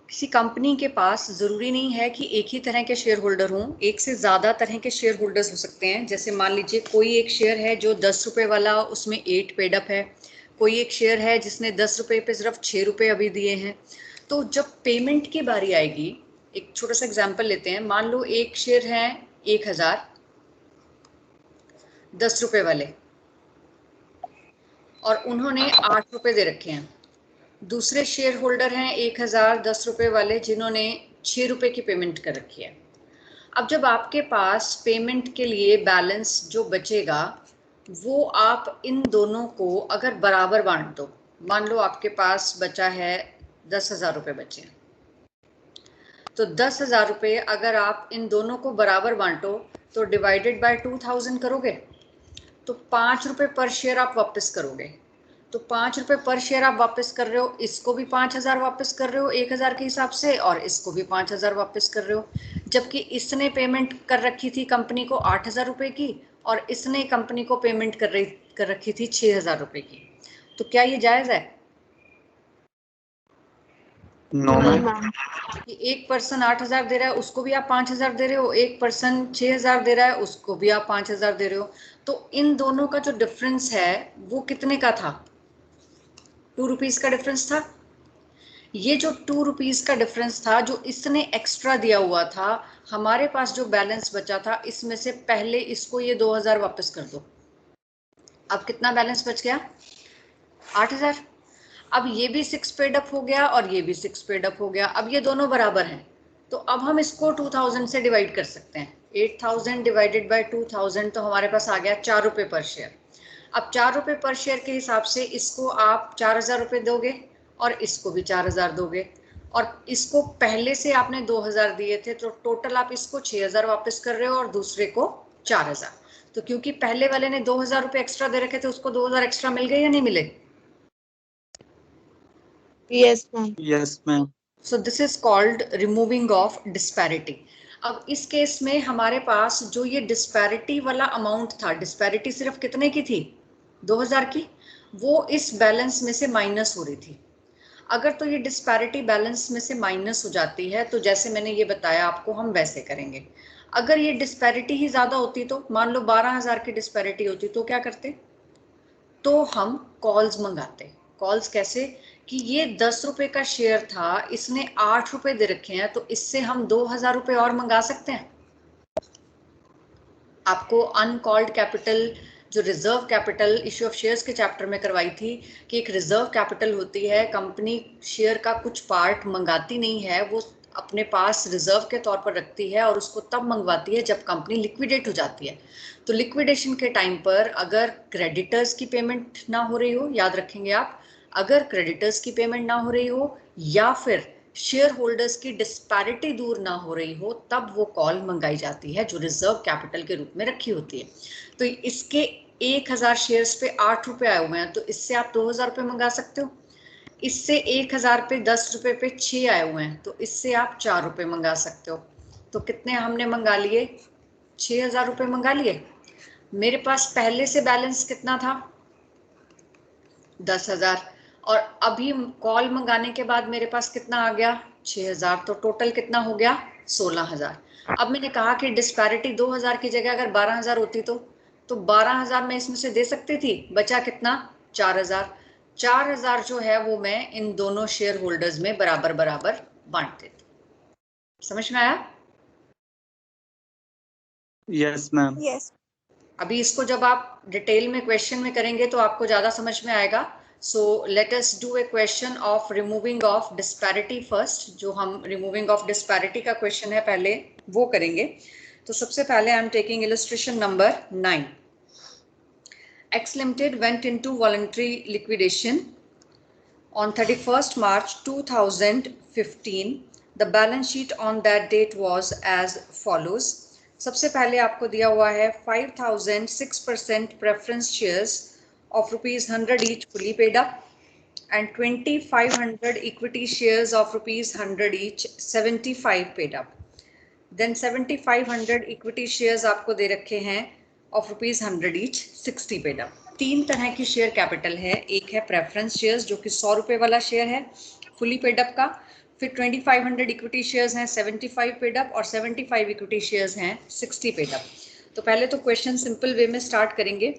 किसी कंपनी के पास जरूरी नहीं है कि एक ही तरह के शेयर होल्डर हों, एक से ज्यादा तरह के शेयर होल्डर्स हो सकते हैं। जैसे मान लीजिए कोई एक शेयर है जो 10 रुपए वाला, उसमें 8 पेड अप है। कोई एक शेयर है जिसने 10 रुपए पे सिर्फ 6 रुपए अभी दिए हैं। तो जब पेमेंट की बारी आएगी, एक छोटा सा एग्जाम्पल लेते हैं। मान लो एक शेयर है 1000 10 रुपए वाले, और उन्होंने 8 रुपए दे रखे हैं। दूसरे शेयर होल्डर हैं 1000 10 रुपए वाले, जिन्होंने 6 रुपए की पेमेंट कर रखी है। अब जब आपके पास पेमेंट के लिए बैलेंस जो बचेगा, वो आप इन दोनों को अगर बराबर बांट दो। मान लो आपके पास बचा है 10,000 रुपए बचे हैं, तो 10,000 रुपए अगर आप इन दोनों को बराबर बांटो तो डिवाइडेड बाय 2000 करोगे तो 5 रुपए पर शेयर आप वापस करोगे। तो 5 रुपए पर शेयर आप वापस कर रहे हो, इसको भी 5,000 वापस कर रहे हो 1000 के हिसाब से, और इसको भी 5,000 वापस कर रहे हो। जबकि इसने पेमेंट कर रखी थी कंपनी को 8,000 रुपए की, और इसने कंपनी को पेमेंट कर रखी थी 6,000 रुपए की। तो क्या ये जायज है? No ma'am. कि एक पर्सन 8,000 दे रहा है, उसको भी आप 5,000 दे रहे हो, एक पर्सन 6,000 दे रहा है, उसको भी आप 5,000 दे रहे हो। तो इन दोनों का जो डिफरेंस है वो कितने का था? 2 रुपीज का डिफरेंस था। ये जो 2 रुपीज का डिफरेंस था, जो इसने एक्स्ट्रा दिया हुआ था, हमारे पास जो बैलेंस बचा था, इसमें से पहले इसको ये 2,000 वापस कर दो। अब कितना बैलेंस बच गया? 8,000। अब ये भी 6 पेड अप हो गया और ये भी 6 पेड अप हो गया। अब ये दोनों बराबर हैं, तो अब हम इसको 2000 से डिवाइड कर सकते हैं। 8000 डिवाइडेड बाय 2000, तो हमारे पास आ गया 4 रुपए पर शेयर। अब 4 रुपए पर शेयर के हिसाब से इसको आप 4,000 रुपए दोगे और इसको भी 4,000 दोगे, और इसको पहले से आपने 2,000 दिए थे, तो टोटल आप इसको 6,000 वापस कर रहे हो और दूसरे को 4,000। तो क्योंकि पहले वाले ने 2,000 रुपए एक्स्ट्रा दे रखे थे, उसको 2,000 एक्स्ट्रा मिल गए या नहीं मिले? Yes ma'am. Yes ma'am. So this is called removing of disparity. अब इस केस में हमारे पास जो ये डिस्पैरिटी वाला अमाउंट था, डिस्पैरिटी सिर्फ कितने की थी? 2,000 की। वो इस बैलेंस में से माइनस हो रही थी। अगर तो ये डिस्पैरिटी बैलेंस में से माइनस हो जाती है, तो जैसे मैंने ये बताया आपको, हम वैसे करेंगे। अगर ये डिस्पैरिटी ही ज्यादा होती, तो मान लो 12,000 की डिस्पैरिटी होती, तो क्या करते? तो हम कॉल्स मंगाते। कॉल्स कैसे? कि ये 10 रुपए का शेयर था, इसने 8 रुपए दे रखे हैं, तो इससे हम 2,000 रुपए और मंगा सकते हैं। आपको अनकॉल्ड कैपिटल, जो reserve capital issue of shares के चैप्टर में करवाई थी, कि एक रिजर्व कैपिटल होती है, कंपनी शेयर का कुछ पार्ट मंगाती नहीं है, वो अपने पास रिजर्व के तौर पर रखती है और उसको तब मंगवाती है जब कंपनी लिक्विडेट हो जाती है। तो लिक्विडेशन के टाइम पर अगर क्रेडिटर्स की पेमेंट ना हो रही हो, याद रखेंगे आप, अगर क्रेडिटर्स की पेमेंट ना हो रही हो या फिर शेयर होल्डर्स की डिस्पैरिटी दूर ना हो रही हो, तब वो कॉल मंगाई जाती है, जो रिजर्व कैपिटल के रूप में रखी होती है। तो इसके 1,000 शेयर्स पे 8 रुपए आए हुए हैं, तो इससे आप 2,000 रुपए मंगा सकते हो। इससे 1,000 पे 10 रुपए पे 6 आए हुए हैं, तो इससे आप 4 रुपए मंगा सकते हो। तो कितने हमने मंगा लिए? 6,000 रुपए मंगा लिए। मेरे पास पहले से बैलेंस कितना था? 10,000। और अभी कॉल मंगाने के बाद मेरे पास कितना आ गया? 6,000। तो टोटल कितना हो गया? 16,000। अब मैंने कहा कि डिस्पैरिटी 2,000 की जगह अगर 12,000 होती, तो 12,000 मैं इसमें से दे सकती थी। बचा कितना? 4,000। 4,000 जो है वो मैं इन दोनों शेयर होल्डर्स में बराबर बराबर बांट देती। समझ में आया? Yes ma'am. यस। अभी इसको जब आप डिटेल में क्वेश्चन में करेंगे तो आपको ज्यादा समझ में आएगा। So let us do a question of removing of disparity first. जो हम रिमूविंग ऑफ डिस्पैरिटी का क्वेश्चन है पहले वो करेंगे। तो सबसे पहले I am taking illustration number 9। X Limited went into voluntary liquidation on 31st March 2015. The balance sheet on that date was as follows. सबसे पहले आपको दिया हुआ है 5,006% preference shares of ₹100 each fully paid up and 2,500 equity shares of ₹100 each 75 paid up. Then 7,500 equity shares आपको दे रखे हैं of ₹100 each 60 paid up. 3 तरह की शेयर कैपिटल है। एक है प्रेफरेंस शेयर्स, जो कि 100 रुपए वाला शेयर है फुली पेड अप का। फिर 2500 इक्विटी शेयर्स हैं 75 पेड अप और 75 इक्विटी शेयर्स हैं 60 पेड अप। तो पहले तो क्वेश्चन सिंपल वे में स्टार्ट करेंगे।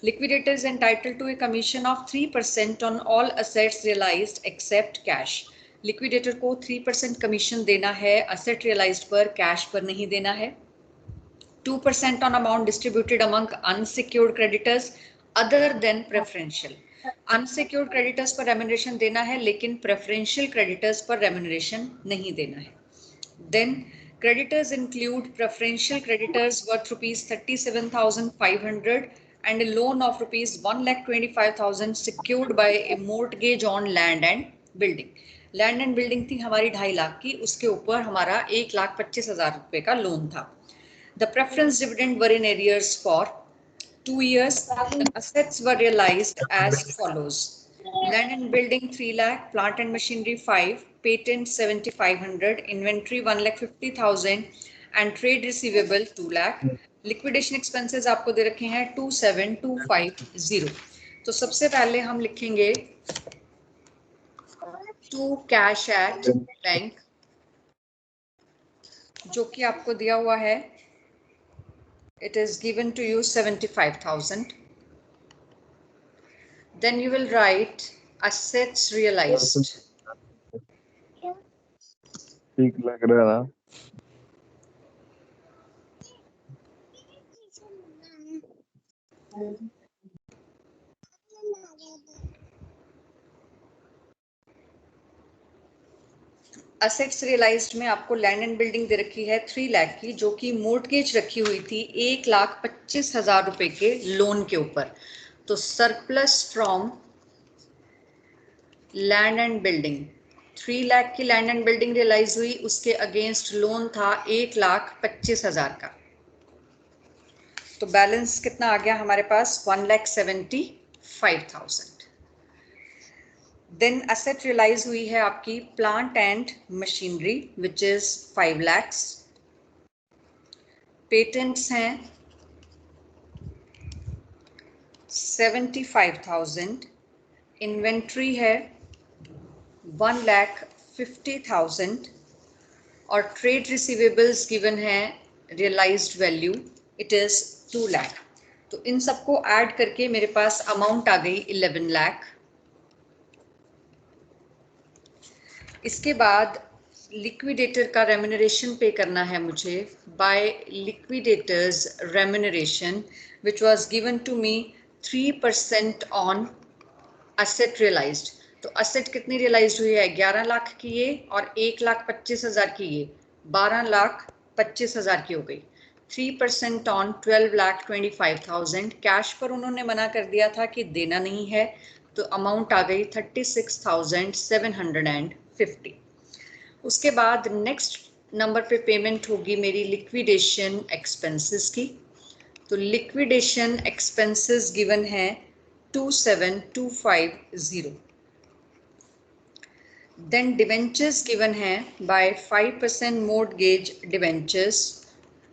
Liquidator is entitled to a commission of 3% on all assets realised except cash. Liquidator को 3% कमीशन देना है असेट रियलाइज्ड पर, कैश पर नहीं देना है। 2% on amount distributed among unsecured creditors other than preferential. Unsecured creditors पर remuneration देना है लेकिन preferential creditors पर remuneration नहीं देना है. Then creditors include preferential creditors worth rupees 37,500 and a loan of rupees 1,25,000 secured by a mortgage on land and building. Land and building थी हमारी 2.5 लाख की, उसके ऊपर हमारा 1,25,000 रुपए का लोन था. The preference dividend were in arrears for 2 years. The assets were realized as follows. Land and building 3 lakh, plant and machinery 5, patent 7,500, inventory 1,50,000 and trade receivable 2 lakh. Liquidation expenses आपको दे रखे हैं 27,250. तो सबसे पहले हम लिखेंगे to cash at bank जो कि आपको दिया हुआ है. It is given to you 75,000. Then you will write assets realized. ठीक लग रहा है. असेट्स रियलाइज्ड में आपको लैंड एंड बिल्डिंग दे रखी है 3 लाख की, जो कि मोर्टगेज रखी हुई थी 1,25,000 रुपए के लोन के ऊपर. तो surplus from land and building 3 lakh की लैंड एंड बिल्डिंग रियलाइज हुई, उसके अगेंस्ट लोन था 1,25,000 का. तो बैलेंस कितना आ गया हमारे पास 1,75,000. देन असेट रियलाइज हुई है आपकी plant and machinery which is 5 lakhs. Patents हैं 75,000. इन्वेंट्री है 1,50,000 और ट्रेड रिसीवेबल्स गिवन है realised value it is 2 lakh. तो इन सबको ऐड करके मेरे पास अमाउंट आ गई 11 लाख. इसके बाद लिक्विडेटर का रेम्यूनरेशन पे करना है मुझे by liquidators remuneration which was given to me 3% on asset realised. तो असेट कितनी रियलाइज्ड हुई है 11 लाख की ये और 1,25,000 की ये 12,25,000 की हो गई. 3% ऑन 12,25,000. कैश पर उन्होंने मना कर दिया था कि देना नहीं है, तो अमाउंट आ गई 36,750. उसके बाद नेक्स्ट नंबर पे पेमेंट होगी मेरी लिक्विडेशन एक्सपेंसेस की. तो लिक्विडेशन एक्सपेंसेस गिवन है 27,250. देन डिवेंचर्स गिवन है बाय 5% मोर्टगेज डिवेंचर्स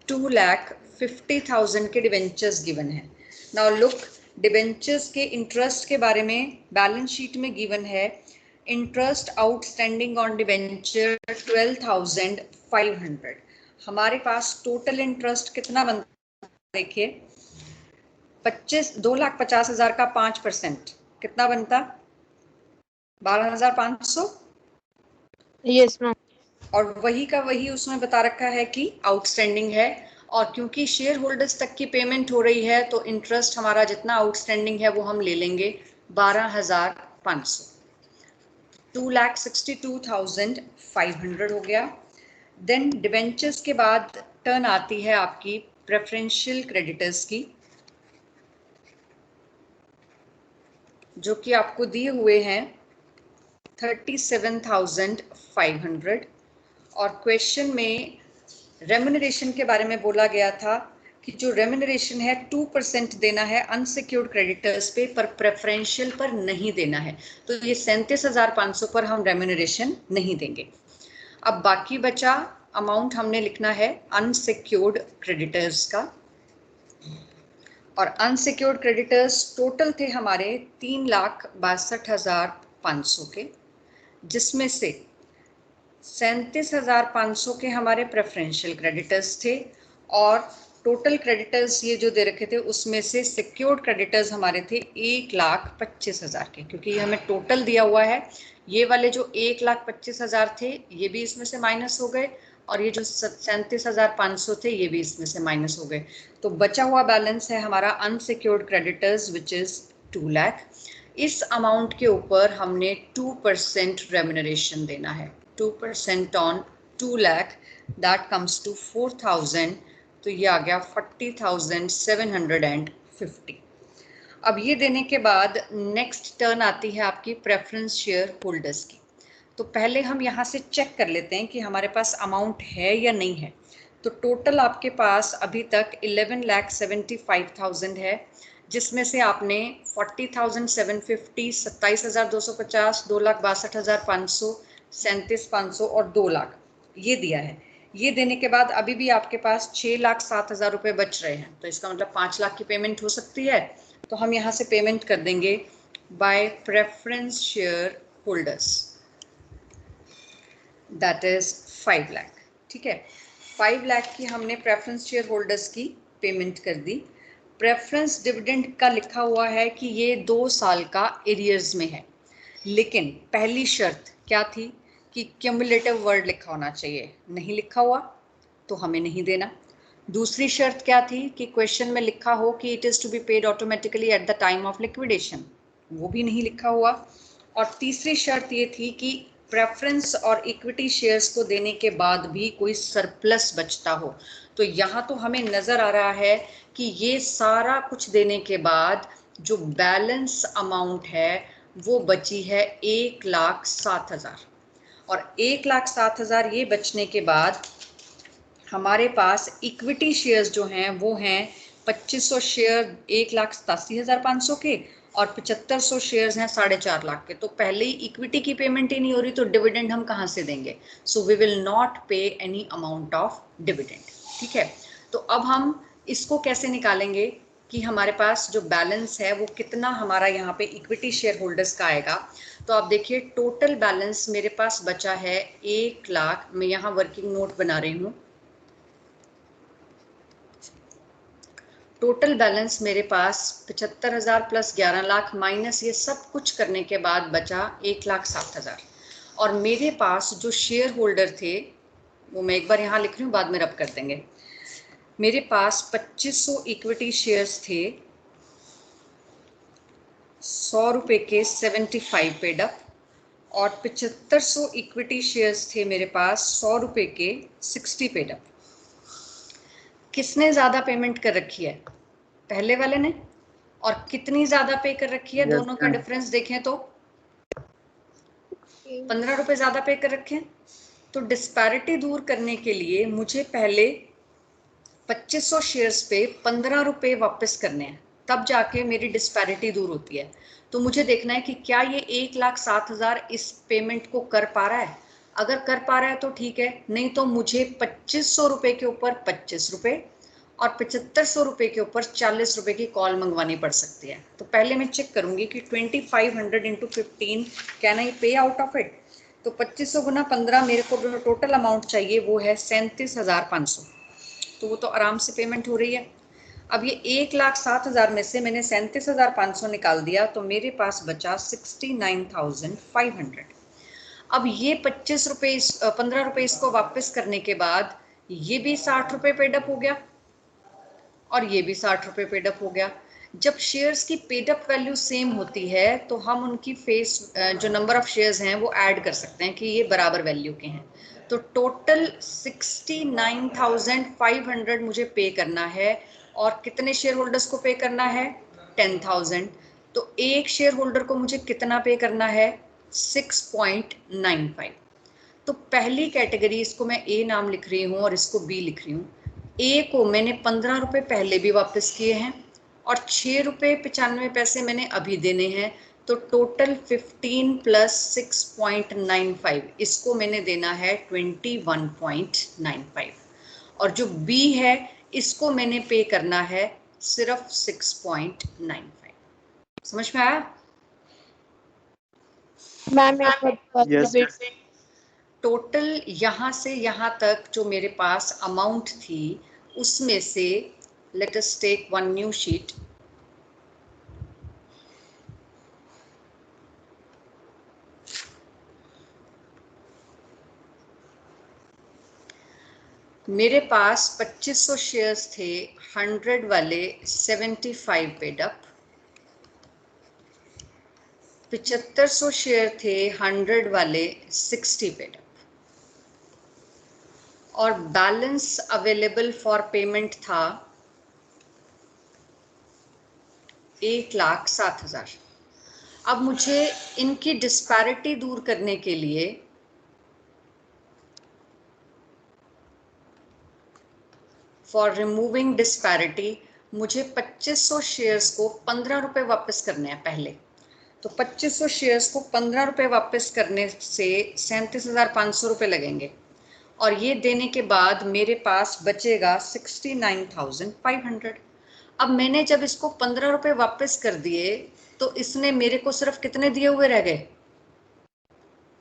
2,50,000 के डिवेंचर्स गिवन है. नाउ लुक, डिवेंचर्स के इंटरेस्ट के बारे में बैलेंस शीट में गिवन है इंटरेस्ट आउटस्टैंडिंग ऑन डिवेंचर 12,500. हमारे पास टोटल इंटरेस्ट कितना बनता है देखिए 2,50,000 का 5% कितना बनता 12,500. Yes ma'am. और वही का वही उसमें बता रखा है कि आउटस्टैंडिंग है, और क्योंकि शेयर होल्डर्स तक की पेमेंट हो रही है तो इंटरेस्ट हमारा जितना आउटस्टैंडिंग है वो हम ले लेंगे 12,500. 2,62,500 हो गया. देन डिवेंचर्स के बाद टर्न आती है आपकी प्रेफरेंशियल क्रेडिटर्स की, जो कि आपको दिए हुए हैं 37,500. और क्वेश्चन में रेम्यूनरेशन के बारे में बोला गया था कि जो रेम्यूनरेशन है 2% देना है अनसिक्योर्ड क्रेडिटर्स पे, पर प्रेफरेंशियल पर नहीं देना है. तो ये 37,500 पर हम रेम्यूनरेशन नहीं देंगे. अब बाकी बचा अमाउंट हमने लिखना है अनसिक्योर्ड क्रेडिटर्स का. और अनसिक्योर्ड क्रेडिटर्स टोटल थे हमारे 3,62,500 के, जिसमें से 37,500 के हमारे प्रेफरेंशियल क्रेडिटर्स थे और टोटल क्रेडिटर्स ये जो दे रखे थे उसमें से सिक्योर्ड क्रेडिटर्स हमारे थे 1,25,000 के, क्योंकि ये हमें टोटल दिया हुआ है। ये वाले जो 1,25,000 थे ये भी इसमें से माइनस हो गए और ये जो 37,500 थे ये भी इसमें से माइनस हो गए। तो बचा हुआ बैलेंस है हमारा unsecured creditors which is 2 lakh. इस अमाउंट के ऊपर हमने 2% रेम्यूनरेशन देना है। 2% on 2 lakh that comes to 4,000, तो ये आ गया 40,750। अब ये देने के बाद नेक्स्ट टर्न आती है आपकी प्रेफरेंस शेयर होल्डर्स की। तो पहले हम यहाँ से चेक कर लेते हैं कि हमारे पास अमाउंट है या नहीं है। तो टोटल आपके पास अभी तक 11,75,000 है, जिसमें से आपने 40,750, 27,250, 2,62,500, 37,500 और 2 लाख ये दिया है। ये देने के बाद अभी भी आपके पास 6,07,000 रुपये बच रहे हैं, तो इसका मतलब 5 लाख की पेमेंट हो सकती है। तो हम यहाँ से पेमेंट कर देंगे bye preference share holders, that is 5 lakh. ठीक है, 5 लाख की हमने प्रेफरेंस शेयर होल्डर्स की पेमेंट कर दी। प्रेफरेंस डिविडेंड का लिखा हुआ है कि ये 2 साल का एरियर्स में है, लेकिन पहली शर्त क्या थी कि क्यूमुलेटिव वर्ड लिखा होना चाहिए। नहीं लिखा हुआ तो हमें नहीं देना। दूसरी शर्त क्या थी कि क्वेश्चन में लिखा हो कि it is to be paid automatically at the time of liquidation, वो भी नहीं लिखा हुआ। और तीसरी शर्त ये थी कि प्रेफरेंस और इक्विटी शेयर्स को देने के बाद भी कोई सरप्लस बचता हो। तो यहाँ तो हमें नज़र आ रहा है कि ये सारा कुछ देने के बाद जो बैलेंस अमाउंट है वो बची है 1,07,000। और 1,07,000 ये बचने के बाद हमारे पास इक्विटी शेयर्स जो हैं वो हैं 2,500 शेयर 1,87,500 के और 7,500 शेयर्स हैं 4.5 लाख के। तो पहले ही इक्विटी की पेमेंट ही नहीं हो रही तो डिविडेंड हम कहाँ से देंगे? सो वी विल नॉट पे एनी अमाउंट ऑफ डिविडेंड। ठीक है, तो अब हम इसको कैसे निकालेंगे कि हमारे पास जो बैलेंस है वो कितना हमारा यहाँ पे इक्विटी शेयर होल्डर्स का आएगा। तो आप देखिए टोटल बैलेंस मेरे पास बचा है 1 लाख। मैं यहाँ वर्किंग नोट बना रही हूँ। टोटल बैलेंस मेरे पास 75,000 प्लस 11 लाख माइनस ये सब कुछ करने के बाद बचा 1,07,000। और मेरे पास जो शेयर होल्डर थे वो मैं एक बार यहाँ लिख रही हूँ, बाद में रब कर देंगे। मेरे पास 2,500 इक्विटी शेयर्स थे, 100 रुपये के 75 पेड अप, और 7,500 इक्विटी शेयर्स थे मेरे पास 100 रुपये के 60 पेड अप। किसने ज़्यादा पेमेंट कर रखी है? पहले वाले ने। और कितनी ज़्यादा पे कर रखी है? दोनों का डिफरेंस देखें तो 15 रुपये ज़्यादा पे कर रखे हैं। तो डिस्पैरिटी दूर करने के लिए मुझे पहले 2,500 शेयर्स पे 15 रुपये वापस करने हैं, तब जाके मेरी डिस्पैरिटी दूर होती है। तो मुझे देखना है कि क्या ये 1,07,000 इस पेमेंट को कर पा रहा है। अगर कर पा रहा है तो ठीक है, नहीं तो मुझे 2,500 रुपये के ऊपर 25 रुपये और 7,500 रुपये के ऊपर 40 रुपये की कॉल मंगवानी पड़ सकती है। तो पहले मैं चेक करूंगी कि 2,500 इंटू 15 कैन आई पे आउट ऑफ इट। तो 2,500 गुना 15 मेरे को जो टोटल अमाउंट चाहिए वो है 37,500। तो वो तो आराम से पेमेंट हो रही है। अब ये 1,07,000 में से मैंने 37,500 निकाल दिया तो मेरे पास बचा 69,500। अब ये 25 रुपये 15 रुपये इसको वापस करने के बाद ये भी 60 रुपये पेडअप हो गया और ये भी 60 रुपये पेडअप हो गया। जब शेयर्स की पेडअप वैल्यू सेम होती है तो हम उनकी फेस जो नंबर ऑफ शेयर्स हैं वो ऐड कर सकते हैं कि ये बराबर वैल्यू के हैं। तो टोटल 69,500 मुझे पे करना है और कितने शेयर होल्डर्स को पे करना है? 10,000। तो एक शेयर होल्डर को मुझे कितना पे करना है? 6.95। तो पहली कैटेगरी, इसको मैं ए नाम लिख रही हूँ और इसको बी लिख रही हूँ। ए को मैंने 15 रुपये पहले भी वापस किए हैं और 6 रुपये 95 पैसे मैंने अभी देने हैं। तो टोटल 15 प्लस 6.95 इसको मैंने देना है 21.95। और जो बी है इसको मैंने पे करना है सिर्फ 6.95। समझ में आया? Ma'am Yes. टोटल यहाँ से यहाँ तक जो मेरे पास अमाउंट थी उसमें से let us take one new sheet. मेरे पास 2500 शेयर्स थे, 100 वाले 75 पेड अप. 7500 शेयर थे 100 वाले 60 पेड अप. और बैलेंस अवेलेबल फॉर पेमेंट था 1,07,000. अब मुझे इनकी डिस्पैरिटी दूर करने के लिए फॉर रिमूविंग डिस्पैरिटी मुझे 2500 शेयर्स को 15 रुपए वापस करने हैं पहले. तो 2500 शेयर्स को 15 रुपए वापस करने से 37,500 रुपए लगेंगे. और ये देने के बाद मेरे पास बचेगा 69,500. अब मैंने जब इसको 15 रुपए वापस कर दिए तो इसने मेरे को सिर्फ कितने दिए हुए रह गए?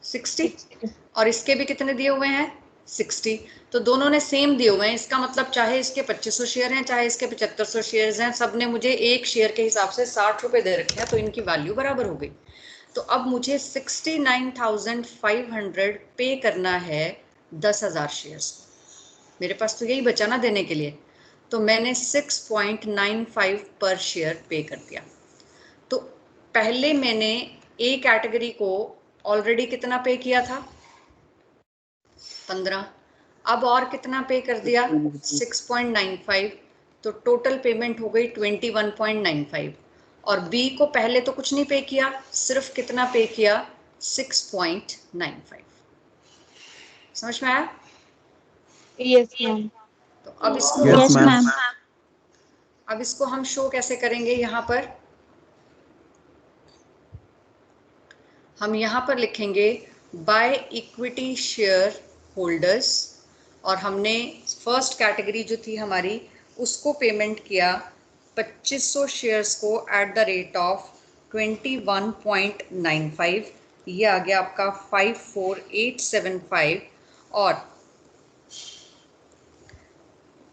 60. और इसके भी कितने दिए हुए हैं? 60. तो दोनों ने सेम दिए हुए हैं. इसका मतलब चाहे इसके 2500 शेयर हैं चाहे इसके 7500 शेयर हैं, सब ने मुझे एक शेयर के हिसाब से 60 रुपए दे रखे हैं, तो इनकी वैल्यू बराबर हो गई. तो अब मुझे 69,500 पे करना है 10,000 शेयर्स. मेरे पास तो यही बचा ना देने के लिए, तो मैंने 6.95 पर शेयर पे कर दिया. तो पहले मैंने ए कैटेगरी को ऑलरेडी कितना पे किया था? 15. अब और कितना पे कर दिया? 6.95. तो टोटल पेमेंट हो गई 21.95. और बी को पहले तो कुछ नहीं पे किया, सिर्फ कितना पे किया? 6.95. समझ में आया? Yes, ma'am. तो अब इसको Yes, ma'am. अब इसको हम शो कैसे करेंगे? यहाँ पर हम यहाँ पर लिखेंगे बाय इक्विटी शेयर होल्डर्स, और हमने फर्स्ट कैटेगरी जो थी हमारी उसको पेमेंट किया 2500 शेयर्स को एट द रेट ऑफ 21.95. ये आ गया आपका 54,875. और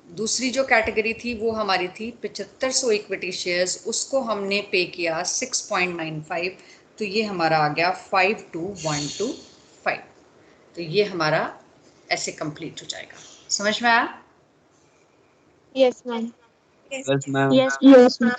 दूसरी जो कैटेगरी थी वो हमारी थी 7500 इक्विटी शेयर्स, उसको हमने पे किया 6.95. तो ये हमारा आ गया 52,125. तो ये हमारा ऐसे कंप्लीट हो जाएगा. समझ में आया? Yes, ma'am. Yes, ma'am. Yes, ma'am.